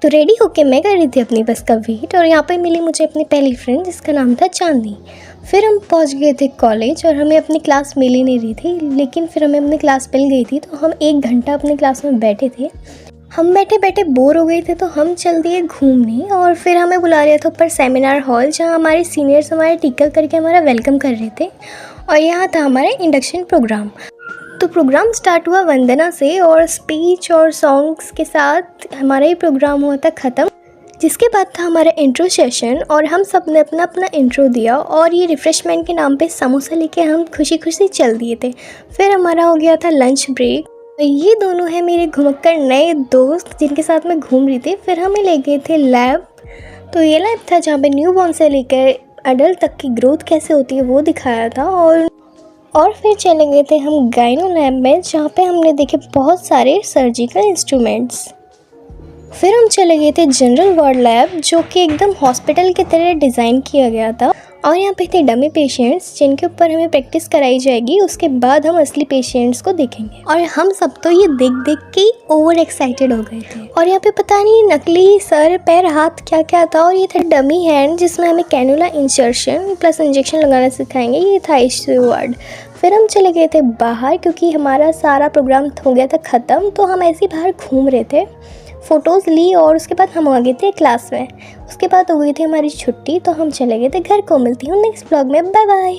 तो रेडी होके मैं कर रही थी अपनी बस का वेट और यहाँ पे मिली मुझे अपनी पहली फ्रेंड जिसका नाम था चांदनी। फिर हम पहुँच गए थे कॉलेज और हमें अपनी क्लास मिल ही नहीं रही थी, लेकिन फिर हमें अपनी क्लास मिल गई थी। तो हम 1 घंटा अपनी क्लास में बैठे थे। हम बैठे बैठे बोर हो गए थे तो हम चल दिए घूमने और फिर हमें बुला लिया था ऊपर सेमिनार हॉल, जहाँ हमारे सीनियर्स हमारे टिकल करके हमारा वेलकम कर रहे थे। और यहाँ था हमारा इंडक्शन प्रोग्राम। तो प्रोग्राम स्टार्ट हुआ वंदना से और स्पीच और सॉन्ग्स के साथ हमारा ये प्रोग्राम हुआ था ख़त्म। जिसके बाद था हमारा इंट्रो सेशन और हम सब ने अपना अपना इंट्रो दिया और ये रिफ़्रेशमेंट के नाम पे समोसा लेके हम खुशी खुशी चल दिए थे। फिर हमारा हो गया था लंच ब्रेक। ये दोनों हैं मेरे घुमक्कड़ नए दोस्त जिनके साथ मैं घूम रही थी। फिर हमें ले गए थे लैब। तो ये लैब था जहाँ पे न्यूबॉर्न से लेकर अडल्ट तक की ग्रोथ कैसे होती है वो दिखाया था। और फिर चले गए थे हम गायनो लैब में, जहाँ पे हमने देखे बहुत सारे सर्जिकल इंस्ट्रूमेंट्स। फिर हम चले गए थे जनरल वार्ड लैब, जो कि एकदम हॉस्पिटल की तरह डिज़ाइन किया गया था। और यहाँ पे थे डमी पेशेंट्स जिनके ऊपर हमें प्रैक्टिस कराई जाएगी। उसके बाद हम असली पेशेंट्स को देखेंगे। और हम सब तो ये देख देख के ओवर एक्साइटेड हो गए थे। और यहाँ पे पता नहीं नकली सर पैर हाथ क्या क्या था। और ये था डमी हैंड जिसमें हमें कैनुला इंसर्शन प्लस इंजेक्शन लगाना सिखाएंगे। ये था ICU वार्ड। फिर हम चले गए थे बाहर क्योंकि हमारा सारा प्रोग्राम हो गया था ख़त्म। तो हम ऐसे ही बाहर घूम रहे थे, फ़ोटोज़ ली और उसके बाद हम आ गए थे क्लास में। उसके बाद हो गई थी हमारी छुट्टी, तो हम चले गए थे घर को। मिलती हूँ नेक्स्ट ब्लॉग में, बाय बाय।